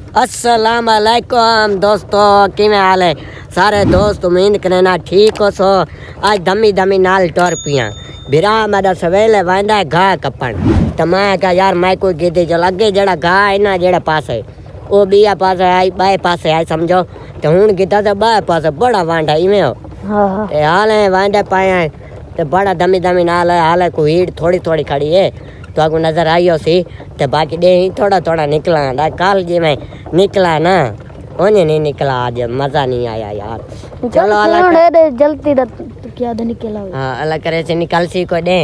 अस्सलाम वालेकुम दोस्तों, किमें हाल है सारे दोस्त। उम्मीद करें ना ठीक हो सो। आज धमी धमी नाल टोर पिया बिरा मेरा सवेले वांदा है घा कपन। तो मैं क्या यार मैं कोई गिद्दी जो लगे जड़ा घा है ना जेड़ा पास है वो बिया पास आई बाए पास आई समझो। तो हूँ गिद्दा तो बाए पास बड़ा वांडा इवें हो हाल है वांडे पाया तो बड़ा धमी धमी नाल है हाल है कोई हीड़ थोड़ी थोड़ी खड़ी है तो आपको नजर आई हो सी। तो बाकी दे ही थोड़ा थोड़ा निकला कल जी मैं निकला ना उन्हें नहीं निकला आज मजा नहीं आया यार। चलो अलग जल्दी क्या निकला हाँ अलग करे से निकल सी को दे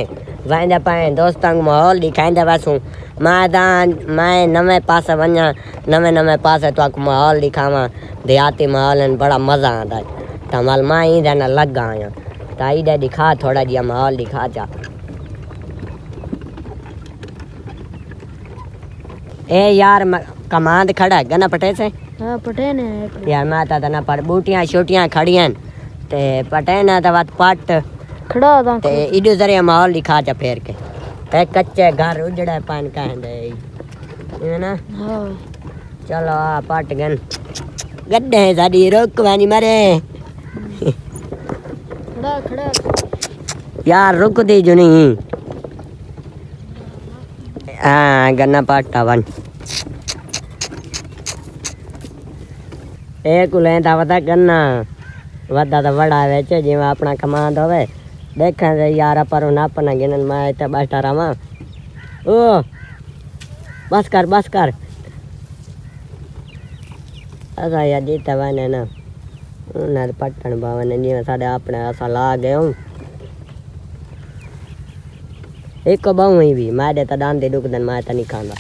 वाइंदा पाए दोस्तों माहौल दिखाइंदा बसूं मैं नवे पास वन्या नवे पास तो आपको माहौल दिखावा देहाती माहौल बड़ा मजा आता है। तो माल माँ ही देना लग आया तो इधर दिखा थोड़ा जिया माहौल दिखा जा। ए यार कमांड खड़ा है गना पटे से हाँ पटे ने यार मैं आता ना पर बूटियां छोटियां खड़ी हैं ते पटे ना तो बात पट खड़ा था ते इधर जरिया माहौल दिखा जा फेर के ते कच्चे घर उजड़ा पान का है ये ना। हाँ चलो आ पट गन गड्ढे है साडी रोकवानी मारे खड़ा खड़ा यार रुक दे जो नहीं हाँ गन्ना पाटा वन एक लेंदा वदा गन्ना वदा तो बड़ा वेच जिवें अपना कमांड होवे देखा यार पर नापना गिनन मैं इतना बैठा रहा ओ बस कर असा यार जीता बने ना उन्हें पट्टन बावन जिवें साढ़े अपने असा ला गए हूँ एक बहु ही भी मैं तो डांदी दुखदन मैं तो नहीं खांदा।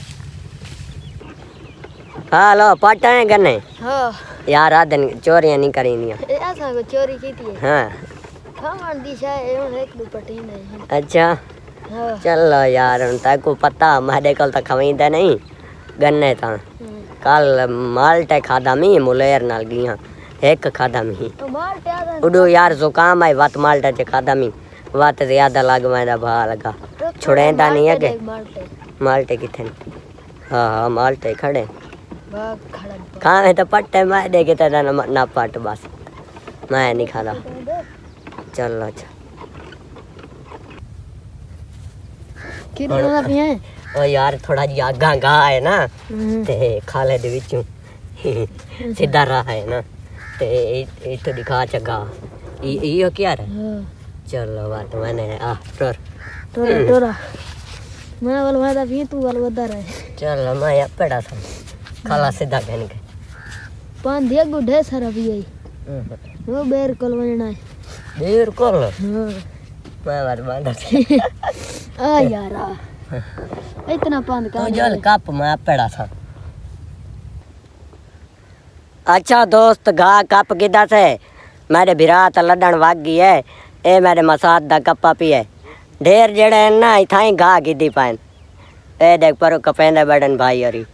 हेलो पट्टन गन्ने हाँ यार आदन चोरियां नहीं करीनियां ऐसा को चोरी की थी हाँ खावन दिशा एवं एक दो पटी नहीं अच्छा हाँ चलो यार ताको पता मेरे कल तो खवींदा नहीं गन्ने ता कल माल्टे खादा मी मुलेर नाल गिया एक खादा मी उडो यार जुकाम आई वत माल्टे च खादा मी वत ज्यादा लग मैदा भा लगा छुड़ेंदा नहीं है के माल्टे किथे हाँ हाँ माल्टे खड़े खावे तो पट्टे मैं दे के तेरा ना पट बस मैं नहीं खाता चलो अच्छा कितना पिए ओ यार थोड़ा जी आगा गा है ना ते खाले दे विचों सीधा रहा है ना ते इतो दिखा चगा यो क्या है चलो बात मैंने आ टोरा मैं वाला वादा भी तू वाला वादा रहे चलो मैं अपड़ा था खाला सीधा कहने के पान दिया गुढ़े सारा भी आई वो बेर कल वजना है बेर कल हां मैं बात बांधा आ यार इतना पान का तो जल कप में अपड़ा था। अच्छा दोस्त गा कप किदा से मेरे भिरात लडन वागी है ए मेरे मसाद दा कप्पा पी है ढेर जेड़े ना इथाई गा गिदी पान ए देख पर कपेंदा बड़न भाई औरी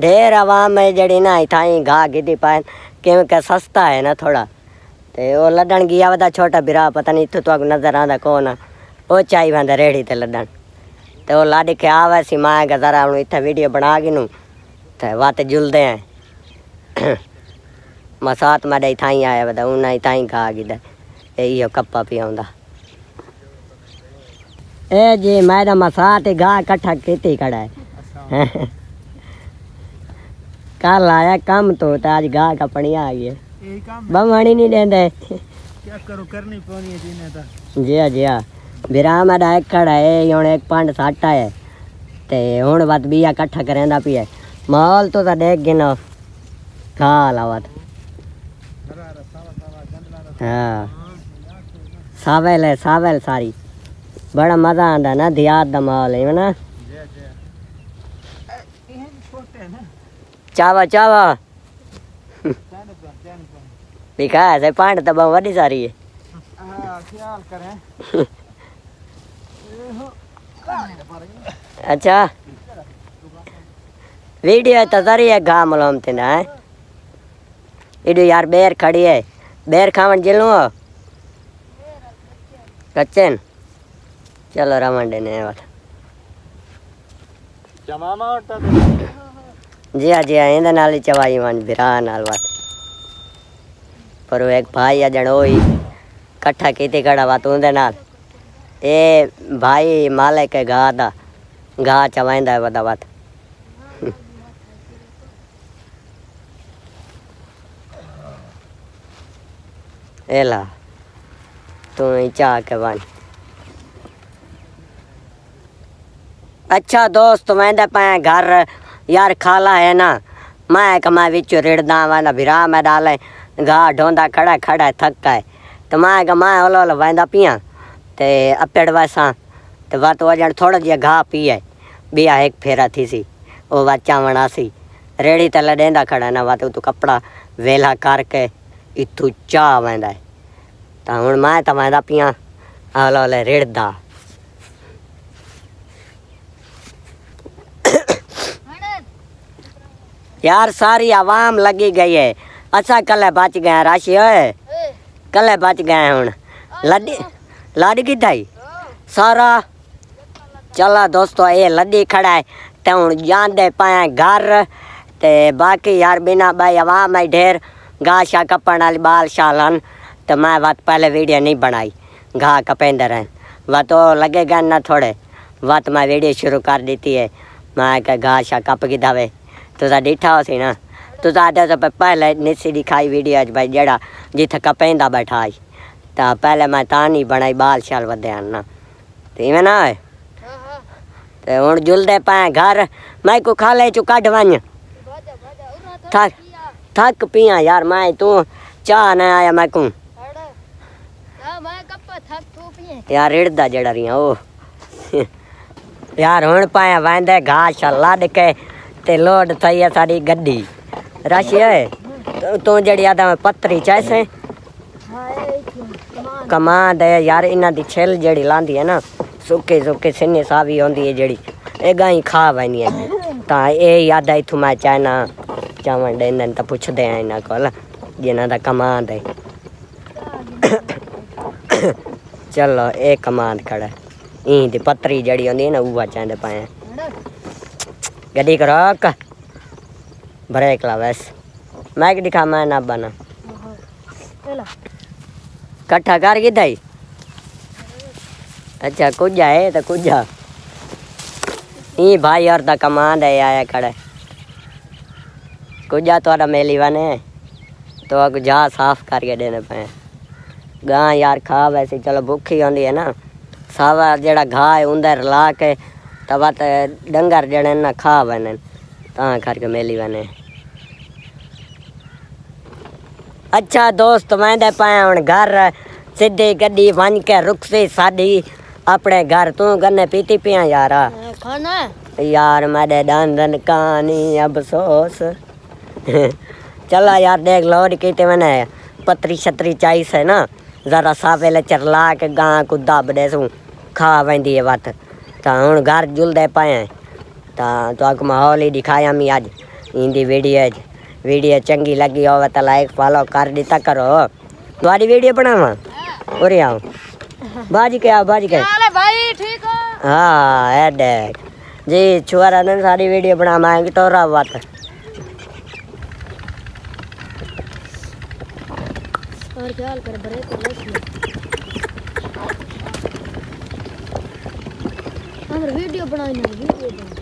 ढेर आवाम है जड़ी ना इथाई घा गिदी पान क्योंकि सस्ता है ना थोड़ा ते वो लडन गया वदा छोटा बिरा पता नहीं इथों तो नजर आंदा कौन वो चाई वंदा रेड़ी ते लडन ते वो लाडी के आवे सी मां का जरा हूं इथे वीडियो बना गिनू ते वात जुलदे हैं मसात माडे इथाई आया वदा उना इथाई घा गिदा ए यो कप्पा पियाउंदा ए जी मैडम मसात घा इकट्ठा कीती खड़ा है कल आया कम तो आज गा का पनिया आ गया बमणी नहीं देंदे क्या करो करनी पौनी है जीने ता जी हाँ बिरा मेरा एक खड़ा है हुण एक पंड साटा है ते हुण बात बिया इकट्ठा करेंदा पिया माहौल तो देख गिनो खा लावत हाँ सावेल सारी बड़ा मजा आंदा ना देहात दा माहौल है ना चावा दिखा है पांड तो बहुत बड़ी सारी है ख्याल करें अच्छा वीडियो तो सारी है घा मलम तेना है इडो यार बेर खड़ी है बेर खावन जिलू हो कच्चन चलो रमन ने बात जमामा उठता जी हाँ इंदे नाल ही चवाई वन बिरा नाल बात पर वो एक भाई अजन ओ ही कट्ठा कीती खड़ा बात उनदे नाल ए भाई मालिक के गा दा गा चवाइंदा है वदा बात एला तू ही चाह के बन अच्छा दोस्त मैं दे पाए घर यार खाला है ना मैं कमा विच रिड़दा वाला बिरा मैं डाले गा ढोंदा खड़ा खड़ा थक है तो मैं कमा ओलो ओलो वांदा पिया ते अपेड़ वैसा तो बात वजन थोड़ा जिहा घा पिए बिया एक फेरा थी सी वो बात चावण सी रेड़ी तले डेंदा खड़ा ना बात तू कपड़ा वेला करके इतू चाह वेंदा है तो हुण मैं तो वांदा पिया ओलो ओले रिड़दा यार सारी आवाम लगी गई है अच्छा कल बच गए राशि होए कल बच गए हुण लड्डी लाडी की थाई सारा चला दोस्तों ये लड्डी खड़ा है तो हुण जान दे पाए घर ते बाकी यार बिना भाई आवाम है ढेर घा शा कपन वाली बाल शालन तो मैं बात पहले वीडियो नहीं बनाई घा कपेंदे रहे वह तो लगेगा ना थोड़े बात मैं वीडियो शुरू कर देती है मैं क्या घा शा कप की दावे तुझा डिठा हो सी ना तुझा आदे तो पहले निसी दिखाई वीडियो अज भाई जड़ा जिथे कपेंदा बैठा तो पहले मैं तानी बनाई बाल शाल वधे ना तो इवें ना है तो हुण जुलदे पाए घर मैं को खा ले चु कढ़ वन थक थक पिया यार मैं तू चाह न आया मैं को यार रिड़दा जड़ा रिया ओ यार हुण पाए वेंदे घास लाड के ते लोड थई है साडी गड्डी राशि है तू जड़ी आदा पत्तरी चाहे कमांड है यार इना दी छिल जड़ी लांदी है ना सुके सुके सिन्ने सावी होंदी है जड़ी ए गाई खा वनी है ता ए याद आई थू मैं चाहना चावण देन तो पुछदे हैं इना कोल जिना दा कमांड है चलो ए कमांड खड़ा ई दी पत्तरी जड़ी होंदी है ना उवा चाहंदे पाए गड्डी को रोक ब्रेक ला बस मैं दिखा मैं ना बना कट्ठा कर की थी अच्छा कुछ है तो कुछ ई भाई और दा कमांड है आया खड़े कुछ थोड़ा मेली बने तो अग जा साफ करके देने पे गां यार खा वैसे चलो भूखी होंदी है ना सावा जड़ा घा है उंदर ला के तब डंगर जड़े ना खा वने ता करके मेली बने अच्छा दोस्त मैं दे पाया हूँ घर सीधी गड्डी वन के रुक से साड़ी अपने घर तू गन्ने पीती पिया यार खाना यार मेरे दांदन कहानी अब सोस चला यार देख लोड की मैंने पतरी छतरी चाहिए है ना जरा सावेले चरला के गां को दब दे सू खा वेंदी है बात तो हूँ घर जुलदे पाए तो माहौल ही दिखाया मी अज इंदी वीडियो चंगी लगी हो तो लाइक फॉलो कर दिता करो तुम्हारी वीडियो बनावा और आओ बाज के आओ बाज के भाई ठीक हो हाँ है देख जी छुआरा ने सारी वीडियो बना मांगी तो रहा बात और ख्याल कर ब्रेक हमर वीडियो बनाई ना वीडियो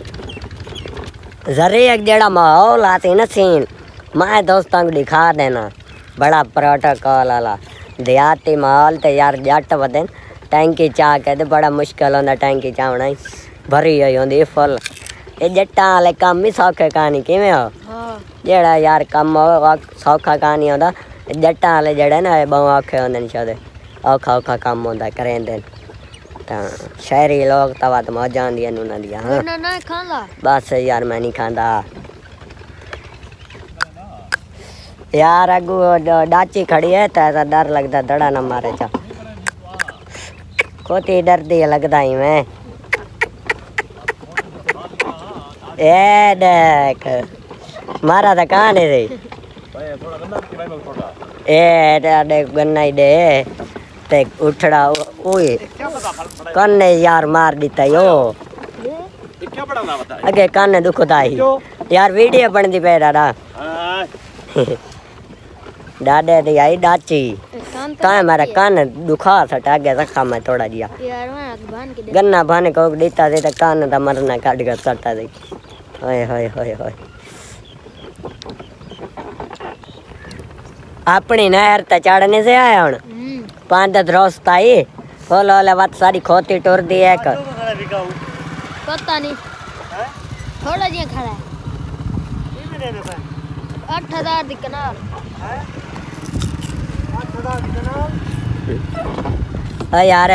जरे एक जड़ा माहौल आते ना सीन मैं दोस्तों को दिखा देना बड़ा प्रोटोकॉल वाला देहाती माहौल तो यार जट वदन टैंकी चाह के बड़ा मुश्किल होंदा टैंकी चावना ही भरी हुई होंदी फुल ये जट्टां वाले कम ही सौखे कहानी किवें हो जेड़ा यार कम सौखा कहानी होंदा जट्टां वाले जड़े ना बहुत औखे होंदे न शायद औखा औखा कम होंदा करेंदे तो शहरी लोग तो बात मौजा आंदियां उन्हां दियां हां ना ना खांदा बस यार मैं नहीं खांदा यार अगू डाची खड़ी है तो ऐसा डर लगता दड़ा ना मारे चा कोती डरती है लगता ही मैं ए देख मारा था कहाँ ने रे ए देख गन्ना ही दे ते उठड़ा ओए कन्ने यार मार देता यो अगे कान दुखदा ही यार वीडियो बनदी पे दादा दादे दी आई डाची ता मेरा कान दुखा सटा गया रखा मैं थोड़ा जिया यार मैं बांध के गन्ना भाने को देता दे तो कान दा मरना काट के सटा दे हाय हाय हाय हाय अपनी नहर ते चढ़ने से आया हूं 5-10 दोस्त आई बोलो ले बात सारी खोती टुर दी है पता नहीं थोड़ा जिया खड़ा है 8000 दी कनाल यार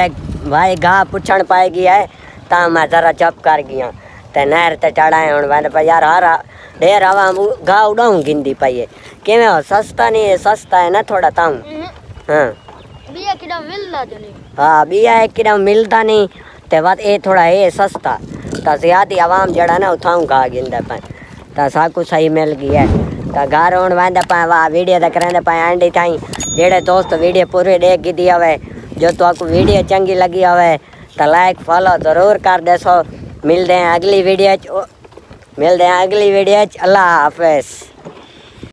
भाई गा पुछण पाएगी है ता मैं जरा चुप कर गया ते नहर ते चढ़ाए हूं मैंने पर यार हारा ढेर हवा गा उड़ाऊं गिंदी पाई है किवें हो सस्ता नहीं है सस्ता है ना थोड़ा ताऊं हां बिया किडा मिलदा जो नहीं हाँ बिया एक किडा मिलदा नहीं ते बात ए थोड़ा है सस्ता ता ज्यादा आवाम जड़ा ना उठाऊं गा गिंदा पाए ता साकू सही मिल गया है ता घर होण वांदा पाए वाह वीडियो तक रहंदे पाए आंडी ताई जेड़े दोस्त वीडियो पूरी देख दी हवे जो तो आपको वीडियो चंगी लगी हवे तो लाइक फॉलो जरूर कर देसो मिलते हैं अगली वीडियो अल्लाह हाफिज़।